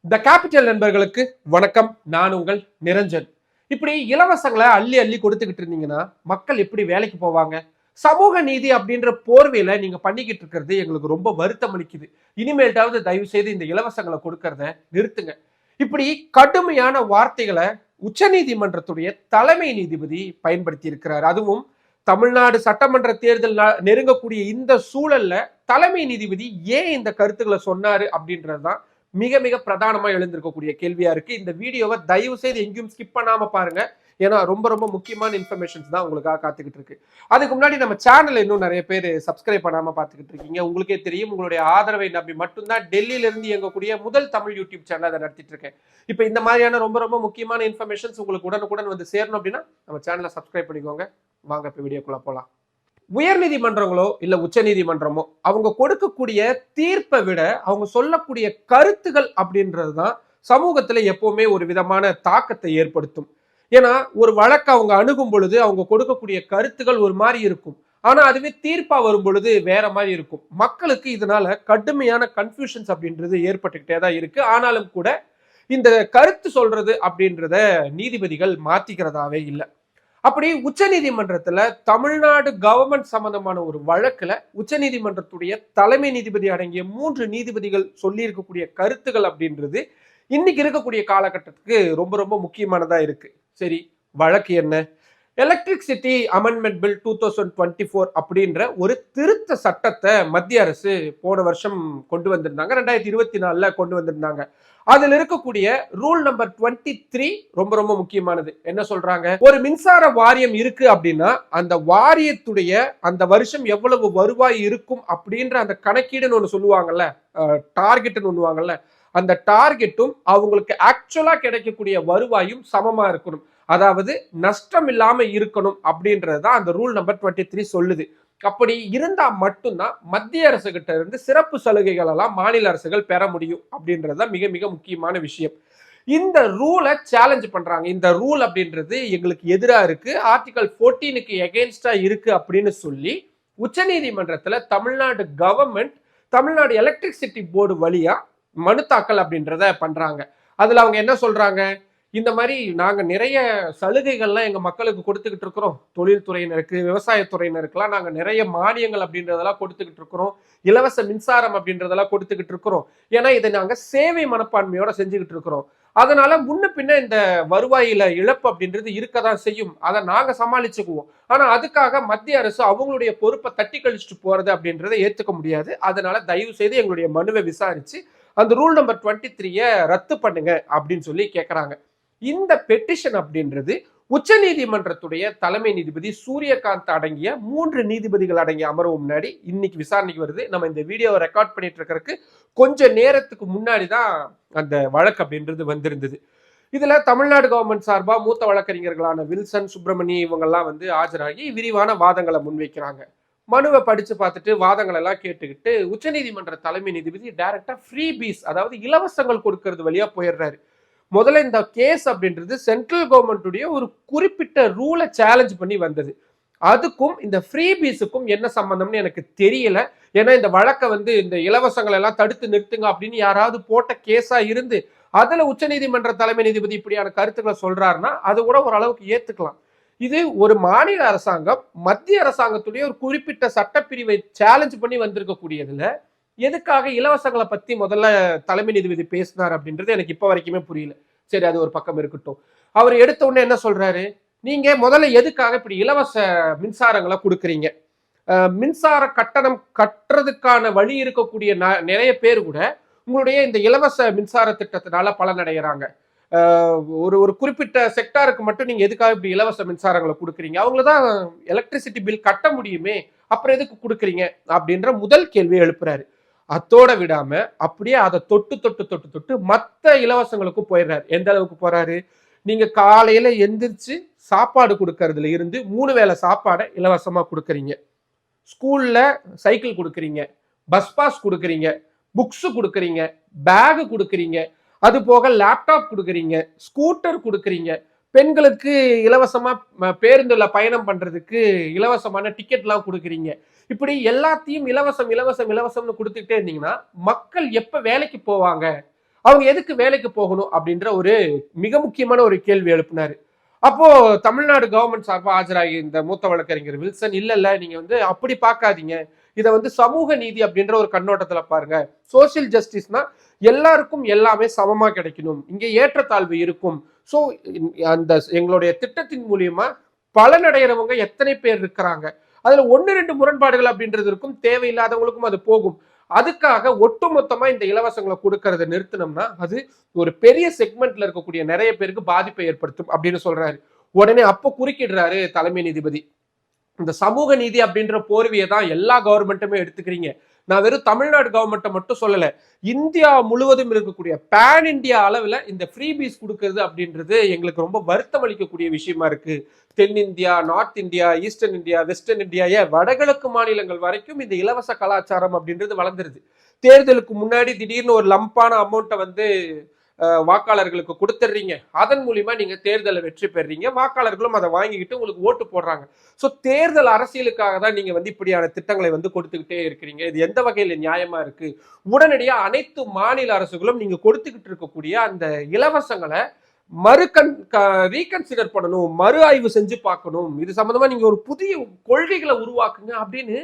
The capital நண்பர்களுக்கு வணக்கம். நான் உங்கள் நிரஞ்சன். இப்படி இலவசங்களை அள்ளி அள்ளி கொடுத்துக்கிட்டு இருந்தீங்கன்னா மக்கள் எப்படி வேலைக்கு போவாங்க? சமூக நீதி அப்படின்ற போர்வையில நீங்க பண்ணிக்கிட்டு இருக்கிறது எங்களுக்கு ரொம்ப வருத்தம் அளிக்குது. இனிமேல்டாவது தயவு செய்து இந்த இலவசங்களை கொடுக்கறத நிறுத்துங்க. இப்படி கடுமையான வார்த்தைகளை உச்ச நீதிமன்றத்துடைய தலைமை நீதிபதி பயன்படுத்தி இருக்கிறார். அதுவும் தமிழ்நாடு சட்டமன்ற தேர்தல் நெருங்கக்கூடிய இந்த சூழல்ல தலைமை நீதிபதி ஏன் இந்த கருத்துக்களை சொன்னாரு அப்படின்றதுதான் மிக மிக பிரதானமா எழுந்திருக்கக்கூடிய கேள்வியா இருக்கு. இந்த வீடியோவை தயவு செய்து எங்கேயும் ஸ்கிப் பண்ணாம பாருங்க. ஏன்னா ரொம்ப ரொம்ப முக்கியமான இன்ஃபர்மேஷன்ஸ் தான் உங்களுக்காக காத்துக்கிட்டு இருக்கு. அதுக்கு முன்னாடி நம்ம சேனல்ல இன்னும் நிறைய பேர் சப்ஸ்கிரைப் பண்ணாம பார்த்துக்கிட்டு இருக்கீங்க. உங்களுக்கே தெரியும், உங்களுடைய ஆதரவை நம்பி மட்டும்தான் டெல்லியில இருந்து இயங்கக்கூடிய முதல் தமிழ் யூடியூப் சேனல் அதை நடத்திட்டு இருக்கேன். இப்போ இந்த மாதிரியான ரொம்ப ரொம்ப முக்கியமான இன்ஃபர்மேஷன்ஸ் உங்களுக்கு உடனுக்குடன் வந்து சேரணும் அப்படின்னா நம்ம சேனலை சப்ஸ்கிரைப் பண்ணிக்கோங்க. வாங்க இப்போ வீடியோக்குள்ள போலாம். உயர் நீதிமன்றங்களோ இல்ல உச்ச நீதிமன்றமோ அவங்க கொடுக்கக்கூடிய தீர்ப்பை விட அவங்க சொல்லக்கூடிய கருத்துகள் அப்படின்றதுதான் சமூகத்துல எப்பவுமே ஒரு விதமான தாக்கத்தை ஏற்படுத்தும். ஏன்னா ஒரு வழக்கு அவங்க அணுகும் பொழுது அவங்க கொடுக்கக்கூடிய கருத்துகள் ஒரு மாதிரி இருக்கும். ஆனா அதுவே தீர்ப்பா வரும் பொழுது வேற மாதிரி இருக்கும். மக்களுக்கு இதனால கடுமையான கன்ஃபியூஷன்ஸ் அப்படின்றது ஏற்பட்டுக்கிட்டே தான் இருக்கு. ஆனாலும் கூட இந்த கருத்து சொல்றது அப்படின்றத நீதிபதிகள் மாத்திக்கிறதாவே இல்லை. அப்படி உச்ச நீதிமன்றத்துல தமிழ்நாடு கவர்மெண்ட் சம்பந்தமான ஒரு வழக்குல உச்ச நீதிமன்றத்துடைய தலைமை நீதிபதி அடங்கிய 3 நீதிபதிகள் சொல்லி இருக்கக்கூடிய கருத்துகள் அப்படின்றது இன்னைக்கு இருக்கக்கூடிய காலகட்டத்துக்கு ரொம்ப ரொம்ப முக்கியமானதா இருக்கு. சரி, வழக்கு என்ன? எலக்ட்ரிசிட்டி அமெண்ட்மெண்ட் பில் 2024 அப்படின்ற ஒரு திருத்த சட்டத்தை மத்திய அரசு போன வருஷம் கொண்டு வந்திருந்தாங்க. 2024 கொண்டு வந்திருந்தாங்க. அதுல இருக்கக்கூடிய ரூல் நம்பர் 23 ரொம்ப ரொம்ப முக்கியமானது. என்ன சொல்றாங்க? ஒரு மின்சார வாரியம் இருக்கு அப்படின்னா அந்த வாரியத்துடைய அந்த வருஷம் எவ்வளவு வருவாய் இருக்கும் அப்படின்ற அந்த கணக்கீடுன்னு ஒண்ணு சொல்லுவாங்கல்ல, டார்கெட்னு ஒண்ணுவாங்கல்ல, அந்த டார்கெட்டும் அவங்களுக்கு ஆக்சுவலா கிடைக்கக்கூடிய வருவாயும் சமமா இருக்கணும். அதாவது நஷ்டம் இல்லாம இருக்கணும் அப்படின்றதுதான் அந்த ரூல் நம்பர் 23 சொல்லுது. அப்படி இருந்தா மட்டும்தான் மத்திய அரசு கிட்ட இருந்து சிறப்பு சலுகைகள் எல்லாம் மாநில அரசுகள் பெற முடியும் அப்படின்றதுதான் மிக மிக முக்கியமான விஷயம். இந்த ரூலை சேலஞ்ச் பண்றாங்க. இந்த ரூல் அப்படின்றது எங்களுக்கு எதிராக இருக்கு, ஆர்டிகல் 14க்கு எகெயின்ஸ்டா இருக்கு அப்படின்னு சொல்லி உச்ச நீதிமன்றத்துல Tamil Nadu government Tamil Nadu electricity board வழியா மனு தாக்கல் அப்படின்றத பண்றாங்க. அதுல அவங்க என்ன சொல்றாங்க? இந்த மாதிரி நாங்க நிறைய சலுகைகள்லாம் எங்க மக்களுக்கு கொடுத்துக்கிட்டு இருக்கிறோம். தொழில்துறையினருக்கு, விவசாயத்துறையினருக்குலாம் நாங்க நிறைய மானியங்கள் அப்படின்றதெல்லாம் கொடுத்துக்கிட்டு இருக்கிறோம். இலவச மின்சாரம் அப்படின்றதெல்லாம் கொடுத்துக்கிட்டு இருக்கிறோம். ஏன்னா இதை நாங்க சேவை மனப்பான்மையோட செஞ்சுக்கிட்டு இருக்கிறோம். அதனால முன்ன பின்ன இந்த வருவாயில இழப்பு அப்படின்றது இருக்கதான் செய்யும். அதை நாங்க சமாளிச்சுக்குவோம். ஆனா அதுக்காக மத்திய அரசு அவங்களுடைய பொறுப்பை தட்டி கழிச்சுட்டு போறது அப்படின்றத ஏத்துக்க முடியாது. அதனால தயவு செய்து எங்களுடைய மனுவை விசாரிச்சு அந்த ரூல் நம்பர் 23 ரத்து பண்ணுங்க அப்படின்னு சொல்லி கேட்கறாங்க. இந்த பெட்டிஷன் அப்படின்றது உச்ச நீதிமன்றத்துடைய தலைமை நீதிபதி சூரியகாந்த் அடங்கிய 3 நீதிபதிகள் அடங்கிய அமர்வு முன்னாடி இன்னைக்கு விசாரணைக்கு வருது. நம்ம இந்த வீடியோவை ரெக்கார்ட் பண்ணிட்டு இருக்கிறதுக்கு கொஞ்ச நேரத்துக்கு முன்னாடி தான் அந்த வழக்கு அப்படின்றது வந்திருந்தது. இதுல தமிழ்நாடு கவர்மெண்ட் சார்பா மூத்த வழக்கறிஞர்களான வில்சன், சுப்பிரமணி இவங்கெல்லாம் ஆஜராகி விரிவான வாதங்களை முன்வைக்கிறாங்க. மனுவை படிச்சு பார்த்துட்டு வாதங்கள் எல்லாம் கேட்டுக்கிட்டு உச்சநீதிமன்ற தலைமை நீதிபதி டைரக்டா ஃப்ரீ பீஸ், அதாவது இலவசங்கள் கொடுக்கறது வழியா போயிடுறாரு. முதல்ல இந்த கேஸ் அப்படின்றது சென்ட்ரல் கவர்மெண்ட்டுடைய ஒரு குறிப்பிட்ட ரூலை சேலஞ்ச் பண்ணி வந்தது. அதுக்கும் இந்த ஃப்ரீ பீஸுக்கும் என்ன சம்பந்தம்னு எனக்கு தெரியல. ஏன்னா இந்த வழக்கை இந்த இலவசங்கள் எல்லாம் தடுத்து நிறுத்துங்க அப்படின்னு யாராவது போட்ட கேஸா இருந்து அதுல உச்சநீதிமன்ற தலைமை நீதிபதி இப்படியான கருத்துக்களை சொல்றாருன்னா அது கூட ஓரளவுக்கு ஏத்துக்கலாம். இது ஒரு மாநில அரசாங்கம் மத்திய அரசாங்கத்துடைய ஒரு குறிப்பிட்ட சட்டப்பிரிவை சேலஞ்ச் பண்ணி வந்திருக்கக்கூடியதுல எதுக்காக இலவசங்களை பத்தி முதல்ல தலைமை நீதிபதி பேசினார் அப்படின்றது எனக்கு இப்ப வரைக்குமே புரியல. சரி, அது ஒரு பக்கம் இருக்கட்டும். அவர் எடுத்த உடனே என்ன சொல்றாரு? நீங்க முதல்ல எதுக்காக இப்படி இலவச மின்சாரங்களை கொடுக்குறீங்க? மின்சார கட்டணம் கட்டுறதுக்கான வழி இருக்கக்கூடிய நிறைய பேர் கூட உங்களுடைய இந்த இலவச மின்சார திட்டத்தினால பலனடைகிறாங்க. ஒரு ஒரு குறிப்பிட்ட செக்டாருக்கு மட்டும் நீங்க எதுக்காக இப்படி இலவச மின்சாரங்களை கொடுக்குறீங்க? அவங்களதான் எலக்ட்ரிசிட்டி பில் கட்ட முடியுமே, அப்புறம் எதுக்கு கொடுக்குறீங்க அப்படின்ற முதல் கேள்வியை எழுப்புறாரு. அத்தோட விடாம அப்படியே அதை தொட்டு தொட்டு தொட்டு தொட்டு மற்ற இலவசங்களுக்கும் போயிடுறாரு. எந்த அளவுக்கு போறாரு? நீங்க காலையில எந்திரிச்சு சாப்பாடு கொடுக்கறதுல இருந்து 3 வேளை சாப்பாடை இலவசமா கொடுக்குறீங்க, ஸ்கூல்ல சைக்கிள் கொடுக்குறீங்க, பஸ் பாஸ் கொடுக்குறீங்க, புக்ஸ் கொடுக்குறீங்க, பேகு கொடுக்குறீங்க, அது போக லேப்டாப் கொடுக்குறீங்க, ஸ்கூட்டர் கொடுக்குறீங்க, பெண்களுக்கு இலவசமா பேருந்துல பயணம் பண்றதுக்கு இலவசமான டிக்கெட்லாம் கொடுக்குறீங்க. இப்படி எல்லாத்தையும் இலவசம் இலவசம் இலவசம்னு கொடுத்துக்கிட்டே இருந்தீங்கன்னா மக்கள் எப்ப வேலைக்கு போவாங்க? அவங்க எதுக்கு வேலைக்கு போகணும் அப்படின்ற ஒரு மிக முக்கியமான ஒரு கேள்வி எழுப்பினாரு. அப்போ தமிழ்நாடு கவர்மெண்ட் சார்பா ஆஜராகி இந்த மூத்த வழக்கறிஞர் வில்சன், இல்ல நீங்க அப்படி பார்க்காதீங்க, இதை சமூக நீதி அப்படின்ற ஒரு கண்ணோட்டத்துல பாருங்க. சோசியல் ஜஸ்டிஸ்னா எல்லாருக்கும் எல்லாமே சமமா கிடைக்கணும், இங்க ஏற்றத்தாழ்வு இருக்கும். ஸோ அந்த எங்களுடைய திட்டத்தின் மூலியமா பலனடைகிறவங்க எத்தனை பேர் இருக்கிறாங்க, அதுல 1-2 முரண்பாடுகள் அப்படின்றது இருக்கும், தேவையில்லாதவங்களுக்கும் அது போகும். அதுக்காக ஒட்டுமொத்தமா இந்த இலவசங்களை கொடுக்கறத நிறுத்தினோம்னா அது ஒரு பெரிய செக்மெண்ட்ல இருக்கக்கூடிய நிறைய பேருக்கு பாதிப்பை ஏற்படுத்தும் அப்படின்னு சொல்றாரு. உடனே அப்போ குறுக்கிடுறாரு தலைமை நீதிபதி, இந்த சமூக நீதி அப்படின்ற போர்வையை தான் எல்லா கவர்மெண்ட்டுமே எடுத்துக்கிறீங்க. நான் வெறும் தமிழ்நாடு கவர்மெண்ட்டை மட்டும் சொல்லல, இந்தியா முழுவதும் இருக்கக்கூடிய பேன் இந்தியா அளவுல இந்த ஃப்ரீ பீஸ் கொடுக்கறது அப்படின்றது எங்களுக்கு ரொம்ப வருத்தம் அளிக்கக்கூடிய விஷயமா இருக்கு. தென்னிந்தியா, north India, eastern India, western India, வடகிழக்கு மாநிலங்கள் வரைக்கும் இந்த இலவச கலாச்சாரம் அப்படின்றது வளர்ந்துருது. தேர்தலுக்கு முன்னாடி திடீர்னு ஒரு லம்பான அமௌண்ட்டை வாக்காளர்களுக்கு கொடுத்துடுறீங்க, அதன் மூலியமா நீங்க தேர்தலை வெற்றி பெறீங்க, வாக்காளர்களும் அதை வாங்கிக்கிட்டு உங்களுக்கு ஓட்டு போடுறாங்க. ஸோ தேர்தல் அரசியலுக்காக தான் நீங்க இப்படியான திட்டங்களை கொடுத்துக்கிட்டே இருக்கிறீங்க. இது எந்த வகையில நியாயமா இருக்கு? உடனடியா அனைத்து மாநில அரசுகளும் நீங்க கொடுத்துக்கிட்டு இருக்கக்கூடிய அந்த இலவசங்களை ரீகன்சிடர் பண்ணணும், மறு ஆய்வு செஞ்சு பார்க்கணும், இது சம்பந்தமா நீங்க ஒரு புதிய கொள்கைகளை உருவாக்குங்க அப்படின்னு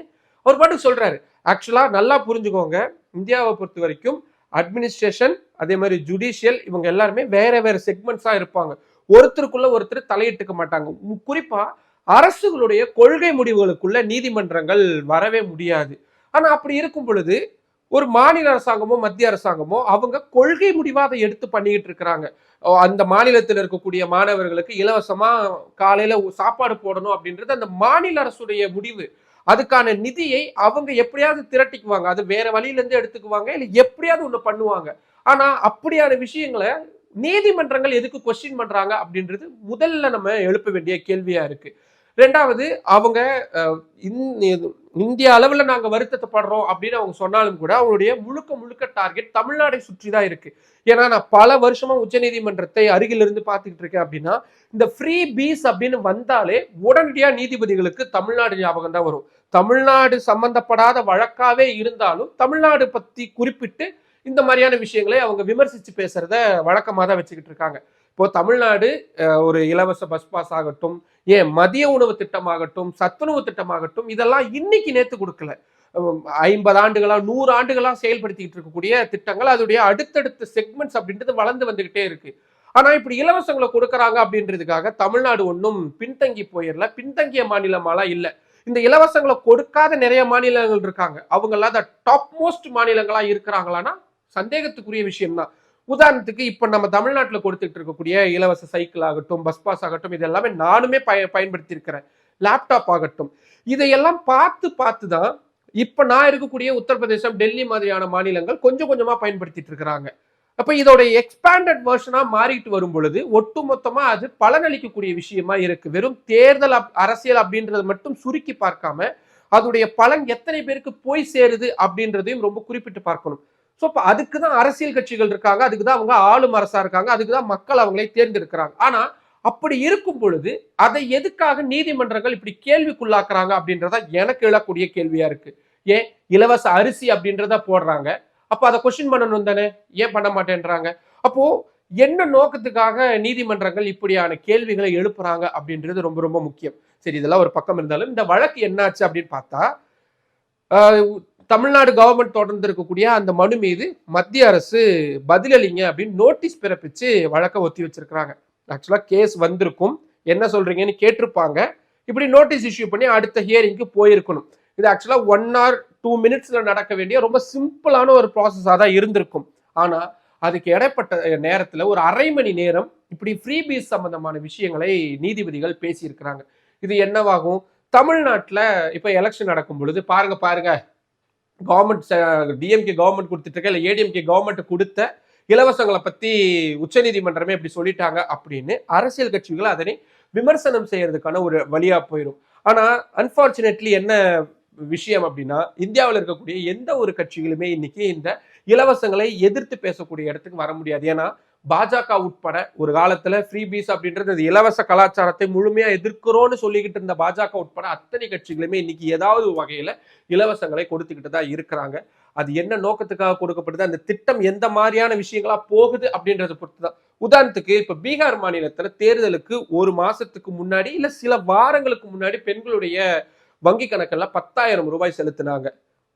அவர் பாட்டு சொல்றாரு. ஆக்சுவலா நல்லா புரிஞ்சுக்கோங்க, இந்தியாவை பொறுத்த வரைக்கும் அட்மினிஸ்ட்ரேஷன் அதே மாதிரி ஜுடிஷியல் இவங்க எல்லாருமே வேற வேற செக்மெண்ட்ஸா இருப்பாங்க. ஒருத்தருக்குள்ள ஒருத்தர் தலையிட்டுக்க மாட்டாங்க. குறிப்பா அரசுகளுடைய கொள்கை முடிவுகளுக்குள்ள நீதிமன்றங்கள் வரவே முடியாது. ஆனா அப்படி இருக்கும் பொழுது ஒரு மாநில அரசாங்கமோ மத்திய அரசாங்கமோ அவங்க கொள்கை முடிவா அதை எடுத்து பண்ணிக்கிட்டு இருக்கிறாங்க. அந்த மாநிலத்தில் இருக்கக்கூடிய மாணவர்களுக்கு இலவசமா காலையில சாப்பாடு போடணும் அப்படின்றது அந்த மாநில அரசுடைய முடிவு. அதுக்கான நிதியை அவங்க எப்படியாவது திரட்டிக்குவாங்க, அது வேற வழியில இருந்து எடுத்துக்குவாங்க, இல்ல எப்படியாவது ஒண்ணு பண்ணுவாங்க. ஆனா அப்படியான விஷயங்களை நீதிமன்றங்கள் எதுக்கு கொஸ்டின் பண்றாங்க அப்படின்றது முதல்ல நம்ம எழுப்ப வேண்டிய கேள்வியா இருக்கு. ரெண்டாவது, அவங்க இந்திய அளவுல நாங்க வருத்தப்படுறோம் அப்படின்னு அவங்க சொன்னாலும் கூட அவங்களுடைய முழுக்க முழுக்க டார்கெட் தமிழ்நாடை சுற்றி தான் இருக்கு. ஏன்னா நான் பல வருஷமா உச்ச நீதிமன்றத்தை அருகில் இருந்து பார்த்துக்கிட்டு இருக்கேன். அப்படின்னா இந்த ஃப்ரீ பீஸ் அப்படின்னு வந்தாலே உடனடியா நீதிபதிகளுக்கு தமிழ்நாடு ஞாபகம் தான் வரும். தமிழ்நாடு சம்பந்தப்படாத வழக்காவே இருந்தாலும் தமிழ்நாடு பத்தி குறிப்பிட்டு இந்த மாதிரியான விஷயங்களை அவங்க விமர்சிச்சு பேசுறத வழக்கமாக தான் வச்சுக்கிட்டு இருக்காங்க. இப்போ தமிழ்நாடு ஒரு இலவச பஸ் பாஸ் ஆகட்டும், ஏன் மதிய உணவு திட்டமாகட்டும், சத்துணவு திட்டமாகட்டும், இதெல்லாம் இன்னைக்கு நேத்து கொடுக்கல. 50 ஆண்டுகளா 100 ஆண்டுகளா செயல்படுத்திக்கிட்டு இருக்கக்கூடிய திட்டங்கள், அதோடைய அடுத்தடுத்த செக்மெண்ட்ஸ் அப்படின்றது வளர்ந்து வந்துகிட்டே இருக்கு. ஆனா இப்படி இலவசங்களை கொடுக்கறாங்க அப்படின்றதுக்காக தமிழ்நாடு ஒன்றும் பின்தங்கி போயிடல, பின்தங்கிய மாநிலமாலாம் இல்லை. இந்த இலவசங்களை கொடுக்காத நிறைய மாநிலங்கள் இருக்காங்க. அவங்க எல்லாம் டாப் மோஸ்ட் மாநிலங்களா இருக்கிறாங்களான்னா சந்தேகத்துக்குரிய விஷயம்தான். உதாரணத்துக்கு இப்ப நம்ம தமிழ்நாட்டில் கொடுத்துட்டு இருக்கக்கூடிய இலவச சைக்கிள் ஆகட்டும், பஸ் பாஸ் ஆகட்டும், இது எல்லாமே நானுமே பயன்படுத்தி இருக்கிறேன். லேப்டாப் ஆகட்டும், இதையெல்லாம் பார்த்து தான் இப்ப நான் இருக்கக்கூடிய உத்தரப்பிரதேசம், டெல்லி மாதிரியான மாநிலங்கள் கொஞ்சம் கொஞ்சமா பயன்படுத்திட்டு இருக்கிறாங்க. அப்ப இதோட எக்ஸ்பேண்டட் வெர்ஷனா மாறிட்டு வரும் பொழுது ஒட்டுமொத்தமா அது பலனளிக்கக்கூடிய விஷயமா இருக்கு. வெறும் தேர்தல் அரசியல் அப்படின்றத மட்டும் சுருக்கி பார்க்காம அதோடைய பலன் எத்தனை பேருக்கு போய் சேருது அப்படின்றதையும் ரொம்ப குறிப்பிட்டு பார்க்கணும். ஸோ இப்போ அதுக்குதான் அரசியல் கட்சிகள் இருக்காங்க, அதுக்குதான் அவங்க ஆளும் அரசா இருக்காங்க, அதுக்குதான் மக்கள் அவங்களை தேர்ந்தெடுக்கிறாங்க. ஆனா அப்படி இருக்கும் பொழுது அதை எதுக்காக நீதிமன்றங்கள் இப்படி கேள்விக்குள்ளாக்குறாங்க அப்படின்றத எனக்கு எழக்கூடிய கேள்வியா இருக்கு. ஏன் இலவச அரிசி அப்படின்றத போடுறாங்க, அப்ப அதை கொஸ்டின் பண்ணணும் தானே, ஏன் பண்ண மாட்டேன்றாங்க? அப்போ என்ன நோக்கத்துக்காக நீதிமன்றங்கள் இப்படியான கேள்விகளை எழுப்புறாங்க அப்படின்றது ரொம்ப ரொம்ப முக்கியம். சரி, இதெல்லாம் ஒரு பக்கம் இருந்தாலும் இந்த வழக்கு என்னாச்சு அப்படின்னு பார்த்தா, தமிழ்நாடு கவர்மெண்ட் தொடர்ந்து இருக்கக்கூடிய அந்த மனு மீது மத்திய அரசு பதிலளிங்க அப்படின்னு நோட்டீஸ் பிறப்பிச்சு வழக்கை ஒத்தி வச்சிருக்கிறாங்க. ஆக்சுவலா கேஸ் வந்திருக்கும், என்ன சொல்றீங்கன்னு கேட்டிருப்பாங்க, இப்படி நோட்டீஸ் இஷ்யூ பண்ணி அடுத்த ஹியரிங்க்கு போயிருக்கணும். இது ஆக்சுவலா 1 or 2 minutesல நடக்க வேண்டிய ரொம்ப சிம்பிளான ஒரு ப்ராசஸா தான் இருந்திருக்கும். ஆனா அதுக்கு இடைப்பட்ட நேரத்துல ஒரு அரை மணி நேரம் இப்படி ஃப்ரீ பீஸ் சம்பந்தமான விஷயங்களை நீதிபதிகள் பேசி இருக்கிறாங்க. இது என்னவாகும்? தமிழ்நாட்டுல இப்ப எலெக்ஷன் நடக்கும் பொழுது பாருங்க கவர்மெண்ட் டிஎம்கே கவர்மெண்ட் கொடுத்துட்டு இருக்க, இல்ல ஏடிஎம்கே கவர்மெண்ட் கொடுத்த இலவசங்களை பத்தி உச்ச நீதிமன்றமே இப்படி சொல்லிட்டாங்க அப்படின்னு அரசியல் கட்சிகள் அதனை விமர்சனம் செய்யறதுக்கான ஒரு வழியா போயிடும். ஆனா அன்பார்ச்சுனேட்லி என்ன விஷயம் அப்படின்னா, இந்தியாவில் இருக்கக்கூடிய எந்த ஒரு கட்சிகளுமே இன்னைக்கு இந்த இலவசங்களை எதிர்த்து பேசக்கூடிய இடத்துக்கு வர முடியாது. ஏன்னா பாஜக உட்பட ஒரு காலத்துல ஃப்ரீ பீஸ் அப்படின்றது அது இலவச கலாச்சாரத்தை முழுமையா எதிர்க்கிறோம்னு சொல்லிக்கிட்டு இருந்த பாஜக உட்பட அத்தனை கட்சிகளுமே இன்னைக்கு ஏதாவது வகையில இலவசங்களை கொடுத்துக்கிட்டு தான் இருக்கிறாங்க. அது என்ன நோக்கத்துக்காக கொடுக்கப்படுது, அந்த திட்டம் எந்த மாதிரியான விஷயங்களா போகுது அப்படின்றத பொறுத்து தான். உதாரணத்துக்கு இப்ப பீகார் மாநிலத்துல தேர்தலுக்கு ஒரு மாசத்துக்கு முன்னாடி இல்ல சில வாரங்களுக்கு முன்னாடி பெண்களுடைய வங்கி கணக்குல 10,000 ரூபாய் செலுத்தினாங்க.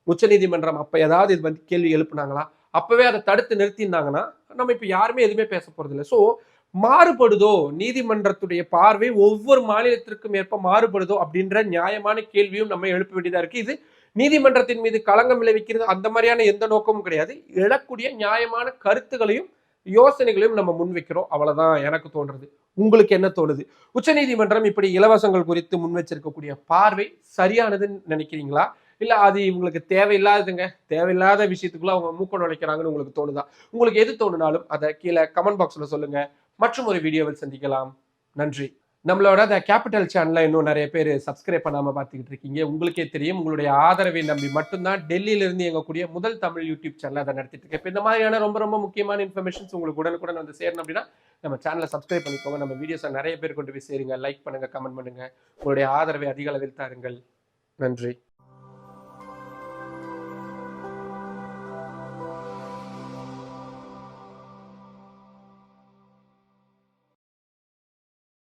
உச்சநீதிமன்றம் அப்ப ஏதாவது இது வந்து கேள்வி எழுப்புனாங்களா? அப்பவே அதை தடுத்து நிறுத்தினாங்கன்னா நம்ம இப்ப யாருமே எதுவுமே பேச போறது இல்லை. சோ மாறுபடுதோ நீதிமன்றத்துடைய பார்வை ஒவ்வொரு மாநிலத்திற்கும் ஏற்ப மாறுபடுதோ அப்படின்ற நியாயமான கேள்வியும் நம்ம எழுப்ப வேண்டியதா இருக்கு. இது நீதிமன்றத்தின் மீது களங்கம் விளைவிக்கிறது அந்த மாதிரியான எந்த நோக்கமும் கிடையாது. எழக்கூடிய நியாயமான கருத்துகளையும் யோசனைகளையும் நம்ம முன்வைக்கிறோம். அவ்வளவுதான் எனக்கு தோன்றது. உங்களுக்கு என்ன தோணுது? உச்சநீதிமன்றம் இப்படி இலவசங்கள் குறித்து முன் வச்சிருக்கக்கூடிய பார்வை சரியானதுன்னு நினைக்கிறீங்களா? இல்ல அது இவங்களுக்கு தேவையில்லாததுங்க, தேவையில்லாத விஷயத்துக்குள்ள அவங்க மூக்க நுழைக்கிறாங்கன்னு உங்களுக்கு தோணுதா? உங்களுக்கு எது தோணுனாலும் அதை கீழே கமெண்ட் பாக்ஸ்ல சொல்லுங்க. மற்றும் ஒரு வீடியோவில் சந்திக்கலாம். நன்றி. நம்மளோட அந்த கேபிட்டல் சேனல்ல இன்னும் நிறைய பேர் சப்ஸ்கிரைப் பண்ணாம பார்த்துக்கிட்டு இருக்கீங்க. உங்களுக்கே தெரியும், உங்களுடைய ஆதரவை நம்பி மட்டும்தான் டெல்லியில இருந்து இயங்கக்கூடிய முதல் தமிழ் யூடியூப் சேனல் அதை நடத்திட்டு இருக்கேன். இப்ப இந்த மாதிரியான ரொம்ப ரொம்ப முக்கியமான இன்ஃபர்மேஷன்ஸ் உங்களுக்கு உடனுக்குடன் வந்து சேரணும் அப்படின்னா நம்ம சேனலை சப்ஸ்கிரைப் பண்ணிக்கோங்க. நம்ம வீடியோஸை நிறைய பேர் கொண்டு போய் சேருங்க. லைக் பண்ணுங்க, கமெண்ட் பண்ணுங்க. உங்களுடைய ஆதரவை அதிக அளவில் தாருங்கள். நன்றி.